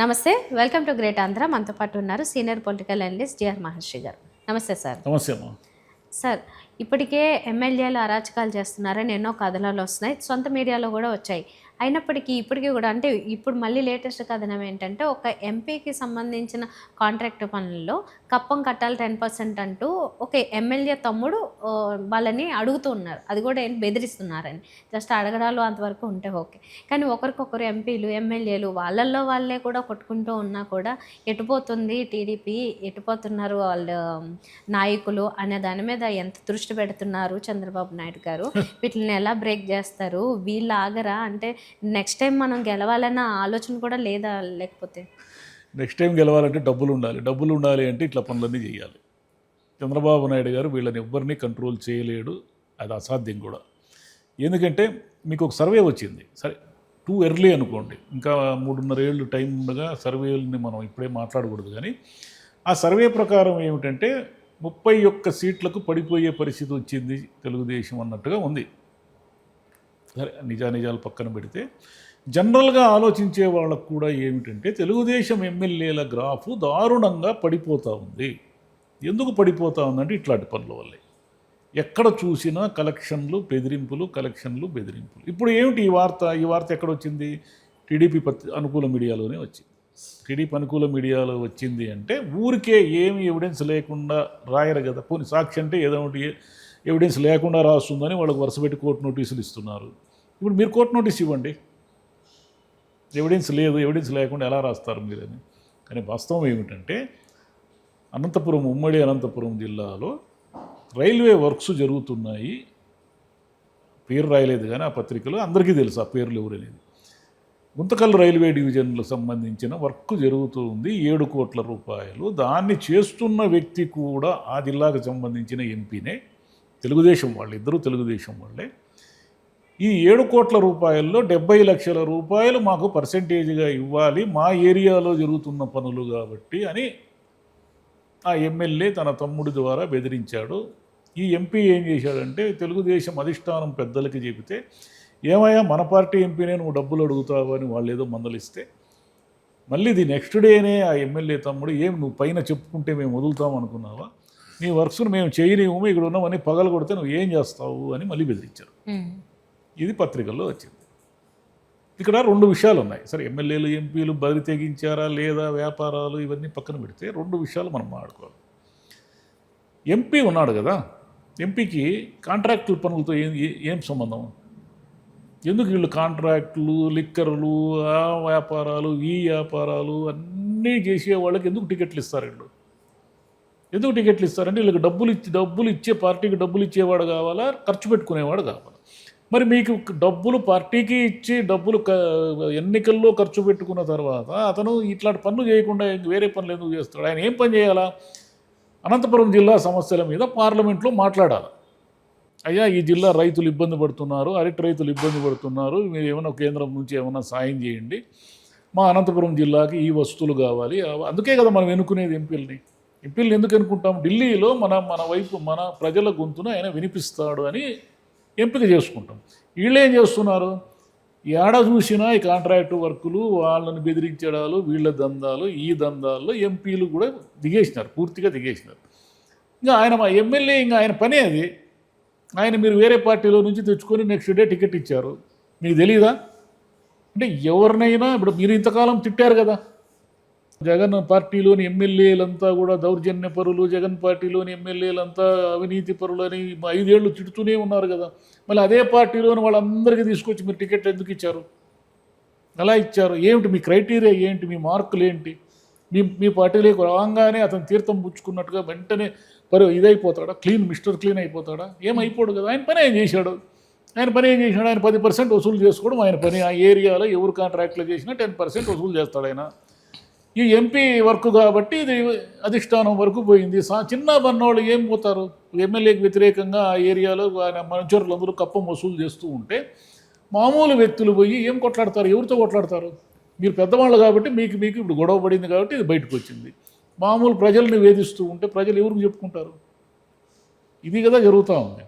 నమస్తే, welcome to great Andhra. మనతో పాటు ఉన్నారు సీనియర్ పొలిటికల్ అనలిస్ట్ జిఆర్ మహర్షి గారు. నమస్తే సార్. నమస్తే అమ్మా. సార్, ఇప్పటికే ఎమ్మెల్యేలు అరాచకాలు చేస్తున్నారని ఎన్నో కథనాలు వస్తున్నాయి, సొంత మీడియాలో కూడా వచ్చాయి. అయినప్పటికీ ఇప్పటికీ కూడా అంటే ఇప్పుడు మళ్ళీ లేటెస్ట్ కథనం ఏంటంటే ఒక ఎంపీకి సంబంధించిన కాంట్రాక్ట్ పనుల్లో కప్పం కట్టాలి 10% అంటూ ఒక ఎమ్మెల్యే తమ్ముడు వాళ్ళని అడుగుతూ ఉన్నారు. అది కూడా ఏంటి బెదిరిస్తున్నారని. జస్ట్ అడగడాలు అంతవరకు ఉంటే ఓకే, కానీ ఒకరికొకరు ఎంపీలు ఎమ్మెల్యేలు వాళ్ళల్లో వాళ్ళే కూడా కొట్టుకుంటూ ఉన్నా కూడా ఎటుపోతుంది టీడీపీ, ఎటుపోతున్నారు వాళ్ళు నాయకులు అనే దాని మీద ఎంత దృష్టి పెడుతున్నారు చంద్రబాబు నాయుడు గారు. వీటిని ఎలా బ్రేక్ చేస్తారు, వీళ్ళు ఆగరా అంటే నెక్స్ట్ టైం మనం గెలవాలన్న ఆలోచన కూడా లేదా? లేకపోతే నెక్స్ట్ టైం గెలవాలంటే డబ్బులు ఉండాలి అంటే ఇట్లా పనులన్నీ చేయాలి. చంద్రబాబు నాయుడు గారు వీళ్ళని ఎవ్వరిని కంట్రోల్ చేయలేడు, అది అసాధ్యం కూడా. ఎందుకంటే మీకు ఒక సర్వే వచ్చింది, సరే టూ ఎర్లీ అనుకోండి, ఇంకా 3.5 ఏళ్ళు టైం ఉండగా సర్వేలని మనం ఇప్పుడే మాట్లాడకూడదు. కానీ ఆ సర్వే ప్రకారం ఏమిటంటే 31 సీట్లకు పడిపోయే పరిస్థితి వచ్చింది తెలుగుదేశం అన్నట్టుగా ఉంది. సరే నిజాలు పక్కన పెడితే జనరల్గా ఆలోచించే వాళ్ళకు కూడా ఏమిటంటే తెలుగుదేశం ఎమ్మెల్యేల గ్రాఫు దారుణంగా పడిపోతూ ఉంది. ఎందుకు పడిపోతూ ఉందంటే ఇట్లాంటి పనుల వల్లే. ఎక్కడ చూసినా కలెక్షన్లు బెదిరింపులు. ఇప్పుడు ఏమిటి ఈ వార్త ఎక్కడ వచ్చింది? టీడీపీ అనుకూల మీడియాలోనే వచ్చింది. టీడీపీ అనుకూల మీడియాలో వచ్చింది అంటే ఊరికే ఏమి ఎవిడెన్స్ లేకుండా రాయరు కదా. పోనీ సాక్షి అంటే ఏదో ఒకటి ఎవిడెన్స్ లేకుండా రాస్తుందని వాళ్ళకి వరుసపెట్టి కోర్టు నోటీసులు ఇస్తున్నారు. ఇప్పుడు మీరు కోర్టు నోటీస్ ఇవ్వండి, ఎవిడెన్స్ ఎవిడెన్స్ లేకుండా ఎలా రాస్తారు మీరని. కానీ వాస్తవం ఏమిటంటే ఉమ్మడి అనంతపురం జిల్లాలో రైల్వే వర్క్స్ జరుగుతున్నాయి. పేరు రాయలేదు కానీ ఆ పత్రికలో అందరికీ తెలుసు ఆ పేర్లు ఎవరనేది. గుంతకల్ రైల్వే డివిజన్లకు సంబంధించిన వర్క్ జరుగుతూ ఉంది, 7 కోట్ల రూపాయలు. దాన్ని చేస్తున్న వ్యక్తి కూడా ఆ జిల్లాకు సంబంధించిన ఎంపీనే, తెలుగుదేశం వాళ్ళు, ఇద్దరు తెలుగుదేశం వాళ్ళే. ఈ 7 కోట్ల రూపాయల్లో 70 లక్షల రూపాయలు మాకు పర్సెంటేజ్గా ఇవ్వాలి, మా ఏరియాలో జరుగుతున్న పనులు కాబట్టి అని ఆ ఎమ్మెల్యే తన తమ్ముడి ద్వారా బెదిరించాడు. ఈ ఎంపీ ఏం చేశాడంటే తెలుగుదేశం అధిష్టానం పెద్దలకి చెబితే, ఏమయ్యా మన పార్టీ ఎంపీనే నువ్వు డబ్బులు అడుగుతావు అని వాళ్ళు ఏదో మందలిస్తే, మళ్ళీ ది నెక్స్ట్ డేనే ఆ ఎమ్మెల్యే తమ్ముడు, ఏం నువ్వు పైన చెప్పుకుంటే మేము వదులుతాం అనుకున్నావా, నీ వర్క్స్ను మేము చేయలేము, ఇక్కడ ఉన్నామని పగలు కొడితే నువ్వు ఏం చేస్తావు అని మళ్ళీ బెదిరించారు. ఇది పత్రికల్లో వచ్చింది. ఇక్కడ 2 విషయాలు ఉన్నాయి. సరే ఎమ్మెల్యేలు ఎంపీలు బరి తెగించారా లేదా, వ్యాపారాలు ఇవన్నీ పక్కన పెడితే 2 విషయాలు మనం మాట్లాడుకోవాలి. ఎంపీ ఉన్నాడు కదా, ఎంపీకి కాంట్రాక్టుల పనులతో ఏం సంబంధం? ఎందుకు వీళ్ళు కాంట్రాక్టులు, లిక్కర్లు, ఆ వ్యాపారాలు, ఈ వ్యాపారాలు అన్నీ చేసే వాళ్ళకి ఎందుకు టికెట్లు ఇస్తారు? ఎందుకు టికెట్లు ఇస్తారంటే వీళ్ళకి డబ్బులు ఇచ్చే పార్టీకి డబ్బులు ఇచ్చేవాడు కావాలా, ఖర్చు పెట్టుకునేవాడు కావాలా? మరి మీకు డబ్బులు పార్టీకి ఇచ్చి ఎన్నికల్లో ఖర్చు పెట్టుకున్న తర్వాత అతను ఇట్లాంటి పనులు చేయకుండా వేరే పనులు ఎందుకు చేస్తాడు? ఆయన ఏం పని చేయాలా? అనంతపురం జిల్లా సమస్యల మీద పార్లమెంట్లో మాట్లాడాలి. అయ్యా ఈ జిల్లా రైతులు ఇబ్బంది పడుతున్నారు, అరటి రైతులు ఇబ్బంది పడుతున్నారు, మీరు ఏమైనా కేంద్రం నుంచి ఏమైనా సాయం చేయండి, మా అనంతపురం జిల్లాకి ఈ వస్తువులు కావాలి. అందుకే కదా మనం ఎన్నుకునేది ఎంపీలని ఎందుకు ఎన్నుకుంటాం? ఢిల్లీలో మన వైపు మన ప్రజల గొంతున ఆయన వినిపిస్తాడు అని ఎంపిక చేసుకుంటాం. వీళ్ళు ఏం చేస్తున్నారు? ఏడ చూసినా ఈ కాంట్రాక్టు వర్కులు, వాళ్ళని బెదిరించడాలు, వీళ్ళ దందాలు, ఈ దందాల్లో ఎంపీలు కూడా పూర్తిగా దిగేసినారు. ఇంకా ఆయన మా ఎమ్మెల్యే, ఇంకా ఆయన పనే అది. ఆయన మీరు వేరే పార్టీలో నుంచి తెచ్చుకొని నెక్స్ట్ డే టికెట్ ఇచ్చారు, మీకు తెలీదా? అంటే ఎవరినైనా ఇప్పుడు మీరు ఇంతకాలం తిట్టారు కదా, జగన్ పార్టీలోని ఎమ్మెల్యేలంతా కూడా దౌర్జన్య పరులు, జగన్ పార్టీలోని ఎమ్మెల్యేలంతా అవినీతి పరులు అని 5 ఏళ్ళు తిడుతూనే ఉన్నారు కదా. మళ్ళీ అదే పార్టీలోని వాళ్ళందరికీ తీసుకొచ్చి మీరు టికెట్ ఎందుకు ఇచ్చారు? ఎలా ఇచ్చారు? ఏమిటి మీ క్రైటీరియా ఏంటి? మీ మార్కులు ఏంటి? మీ పార్టీలోకి రాగానే అతను తీర్థం పుచ్చుకున్నట్టుగా వెంటనే ఇదైపోతాడా? Mister clean అయిపోతాడా? ఏమైపోడు కదా. ఆయన పని ఏం చేశాడు? ఆయన 10% వసూలు చేసుకోవడం ఆయన పని. ఆ ఏరియాలో ఎవరు కాంట్రాక్ట్లో చేసినా 10% వసూలు చేస్తాడు ఆయన. ఈ ఎంపీ వర్క్ కాబట్టి ఇది అధిష్టానం వరకు పోయింది. చిన్న బన్నోళ్ళు ఏం పోతారు? ఎమ్మెల్యేకి వ్యతిరేకంగా ఆ ఏరియాలో ఆయన మంచరులందరూ కప్పం వసూలు చేస్తూ ఉంటే మామూలు వ్యక్తులు పోయి ఏం కొట్లాడతారు? ఎవరితో కొట్లాడతారు? మీరు పెద్దవాళ్ళు కాబట్టి మీకు ఇప్పుడు గొడవ పడింది కాబట్టి ఇది బయటకు వచ్చింది. మామూలు ప్రజల్ని వేధిస్తూ ఉంటే ప్రజలు ఎవరికి చెప్పుకుంటారు? ఇది కదా జరుగుతూ ఉంది.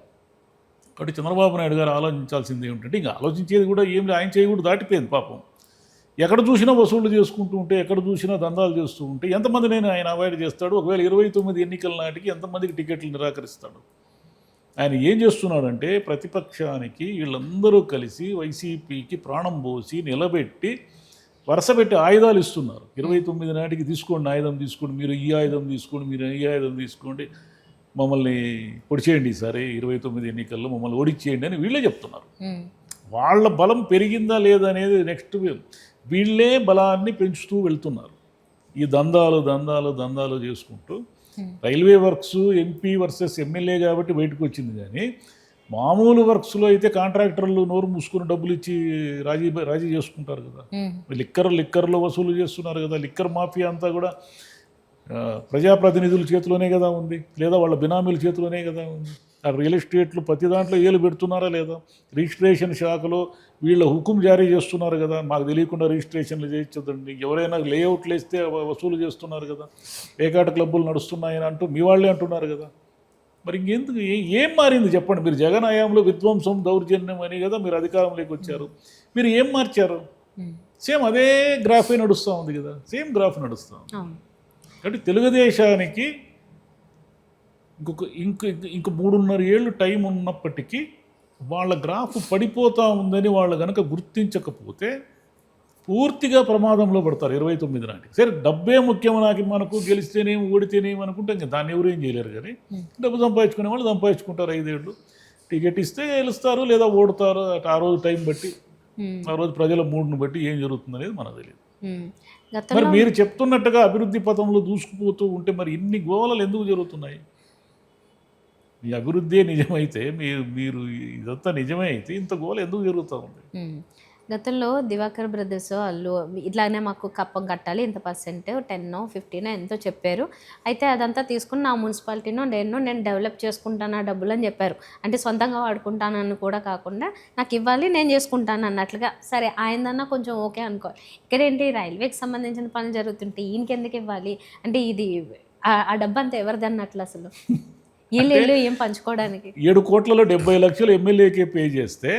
కాబట్టి చంద్రబాబు నాయుడు గారు ఆలోచించాల్సింది ఏమిటంటే, ఇంకా ఆలోచించేది కూడా ఏం ఆయన చేయకూడదు, దాటిపోయింది పాపం. ఎక్కడ చూసినా వసూళ్లు చేసుకుంటూ ఉంటే, ఎక్కడ చూసినా దందాలు చేస్తూ ఉంటే ఎంతమంది నేను ఆయన అవాయిడ్ చేస్తాడు? ఒకవేళ 29 ఎన్నికల నాటికి ఎంతమందికి టికెట్లు నిరాకరిస్తాడు? ఆయన ఏం చేస్తున్నాడంటే ప్రతిపక్షానికి వీళ్ళందరూ కలిసి వైసీపీకి ప్రాణం పోసి నిలబెట్టి వరుసపెట్టి ఆయుధాలు ఇస్తున్నారు. 29 నాటికి తీసుకోండి, ఆయుధం తీసుకోండి, మీరు ఈ ఆయుధం తీసుకోండి, మీరు ఈ ఆయుధం తీసుకోండి, మమ్మల్ని పొడిచేయండి ఈసారి 29 ఎన్నికల్లో మమ్మల్ని ఓడిచ్చేయండి అని వీళ్ళే చెప్తున్నారు. వాళ్ళ బలం పెరిగిందా లేదా అనేది నెక్స్ట్ వీళ్ళే బలాన్ని పెంచుతూ వెళ్తున్నారు. ఈ దందాలు చేసుకుంటూ railway works MP versus MLA కాబట్టి బయటకు వచ్చింది. కానీ మామూలు వర్క్స్లో అయితే కాంట్రాక్టర్లు నోరు మూసుకుని డబ్బులు ఇచ్చి రాజీ చేసుకుంటారు కదా. లిక్కర్లో వసూలు చేస్తున్నారు కదా. లిక్కర్ మాఫియా అంతా కూడా ప్రజాప్రతినిధుల చేతిలోనే కదా ఉంది, లేదా వాళ్ళ బినామీల చేతిలోనే కదా ఉంది. ఆ రియల్ ఎస్టేట్లు ప్రతి దాంట్లో ఏలు పెడుతున్నారా లేదా? రిజిస్ట్రేషన్ శాఖలో వీళ్ళ హుకుం జారీ చేస్తున్నారు కదా, మాకు తెలియకుండా రిజిస్ట్రేషన్లు చేయించదండి, ఎవరైనా లేఅవుట్లు వేస్తే వసూలు చేస్తున్నారు కదా, పేకాట క్లబ్బులు నడుస్తున్నాయని అంటూ మీ వాళ్ళే అంటున్నారు కదా. మరి ఇంకెందుకు ఏం మారింది చెప్పండి? మీరు జగన్ హయాంలో విధ్వంసం దౌర్జన్యం అని కదా మీరు అధికారంలోకి వచ్చారు. మీరు ఏం మార్చారు? సేమ్ అదే గ్రాఫే నడుస్తూ ఉంది కదా, సేమ్ గ్రాఫ్ నడుస్తూ ఉంది. కాబట్టి తెలుగుదేశానికి ఇంక 3.5 ఏళ్ళు టైం ఉన్నప్పటికీ వాళ్ళ గ్రాఫ్ పడిపోతూ ఉందని వాళ్ళు కనుక గుర్తించకపోతే పూర్తిగా ప్రమాదంలో పడతారు 29 నాటికి. సరే డబ్బే ముఖ్యం, మనకు గెలిస్తేనేమి ఓడితేనేమి అనుకుంటే ఇంకా దాన్ని ఎవరు ఏం చేయలేరు. కానీ డబ్బు సంపాదించుకునే వాళ్ళు సంపాదించుకుంటారు. 5 ఏళ్ళు టికెట్ ఇస్తే గెలుస్తారు లేదా ఓడుతారు. ఆ రోజు టైం బట్టి, ఆ రోజు ప్రజల మూడ్ను బట్టి ఏం జరుగుతుంది అనేది మనకు తెలియదు. మరి మీరు చెప్తున్నట్టుగా అభివృద్ధి పథంలో దూసుకుపోతూ ఉంటే మరి ఇన్ని గోవలలు ఎందుకు జరుగుతున్నాయి? మీ అభివృద్ధి నిజమైతే, మీరు ఇదంతా నిజమే అయితే ఇంత గోల ఎందుకు జరుగుతూ ఉంది? గతంలో దివాకర్ బ్రదర్స్ వాళ్ళు ఇట్లానే మాకు కప్పం కట్టాలి ఇంత పర్సెంట్ 10 15 ఎంతో చెప్పారు. అయితే అదంతా తీసుకుని నా మున్సిపాలిటీనో నేను డెవలప్ చేసుకుంటాను ఆ డబ్బులు అని చెప్పారు. అంటే సొంతంగా వాడుకుంటానని కూడా కాకుండా నాకు ఇవ్వాలి, నేను చేసుకుంటాను అన్నట్లుగా. సరే ఆయనదన్నా కొంచెం ఓకే అనుకోవాలి. ఇక్కడేంటి రైల్వేకి సంబంధించిన పనులు జరుగుతుంటే ఈయనకి ఎందుకు ఇవ్వాలి? అంటే ఇది ఆ డబ్బు అంతా ఎవరిది అన్నట్లు అసలు వీళ్ళు ఏం పంచుకోవడానికి 7 కోట్లలో 70 లక్షలు ఎమ్మెల్యేకే పే చేస్తే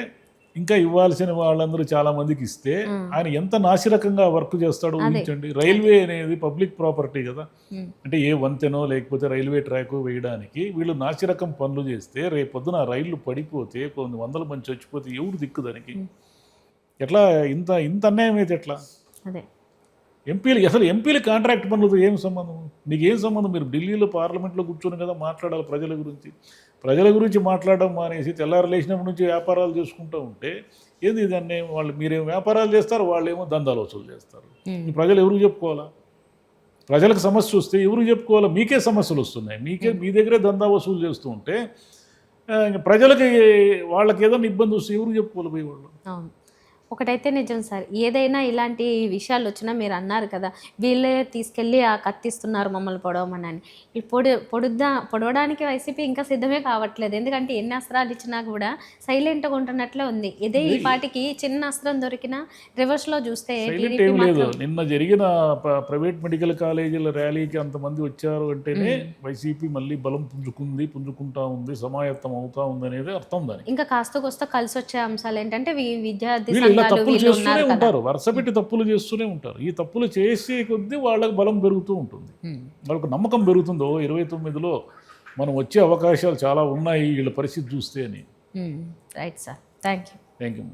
ఇంకా ఇవ్వాల్సిన వాళ్ళందరూ చాలా మందికి ఇస్తే ఆయన ఎంత నాసిరకంగా వర్క్ చేస్తాడో ఊహించండి. రైల్వే అనేది పబ్లిక్ ప్రాపర్టీ కదా. అంటే ఏ వంతెనో లేకపోతే రైల్వే ట్రాక్ వేయడానికి వీళ్ళు నాసిరకం పనులు చేస్తే రేపొద్దున రైళ్లు పడిపోతే కొన్ని వందల మంది చచ్చిపోతే ఎవరు దిక్కు దానికి? ఎట్లా ఇంత అన్యాయం అయితే ఎట్లా? అదే ఎంపీలు కాంట్రాక్ట్ పనులతో ఏం సంబంధం? మీకు ఏం సంబంధం? మీరు ఢిల్లీలో పార్లమెంట్లో కూర్చొని కదా మాట్లాడాలి ప్రజల గురించి మాట్లాడడం మానేసి తెల్లారు లేచినప్పటి నుంచి వ్యాపారాలు చేసుకుంటూ ఉంటే ఏంది దాన్ని? మీరేం వ్యాపారాలు చేస్తారు, వాళ్ళేమో దందాలు వసూలు చేస్తారు. ఈ ప్రజలు ఎవరికి చెప్పుకోవాలా? ప్రజలకు సమస్య వస్తే ఎవరికి చెప్పుకోవాలా? మీకే సమస్యలు వస్తున్నాయి, మీ దగ్గరే దందా వసూలు చేస్తూ ఉంటే ప్రజలకి వాళ్ళకి ఏదైనా ఇబ్బంది వస్తే ఎవరికి చెప్పుకోవాలి పోయి వాళ్ళు? ఒకటైతే నిజం సార్, ఏదైనా ఇలాంటి విషయాలు వచ్చినా మీరు అన్నారు కదా వీళ్ళే తీసుకెళ్ళి ఆ కత్తిస్తున్నారు మమ్మల్ని పొడవమని అని. ఈ పొడవడానికి వైసీపీ ఇంకా సిద్ధమే కావట్లేదు. ఎందుకంటే ఎన్ని అస్త్రాలు ఇచ్చినా కూడా సైలెంట్గా ఉంటున్నట్లే ఉంది. ఇదే ఈ పాటికి చిన్న అస్త్రం దొరికినా రివర్స్లో చూస్తే లేదు. నిన్న జరిగిన ప్రైవేట్ మెడికల్ కాలేజీల ర్యాలీకి అంతమంది వచ్చారు అంటేనే వైసీపీ మళ్ళీ బలం పుంజుకుంటా ఉంది, సమాయత్తం అవుతా ఉంది అనేది అర్థం. దానికి ఇంకా కాస్త కలిసి వచ్చే అంశాలు ఏంటంటే విద్యార్థి తప్పులు చేస్తూనే ఉంటారు, వరుస పెట్టి తప్పులు చేస్తూనే ఉంటారు. ఈ తప్పులు చేసే కొద్దీ వాళ్ళకి బలం పెరుగుతూ ఉంటుంది, వాళ్ళకు నమ్మకం పెరుగుతుందో 29లో మనం వచ్చే అవకాశాలు చాలా ఉన్నాయి వీళ్ళ పరిస్థితి చూస్తే అని. Right sir, thank you.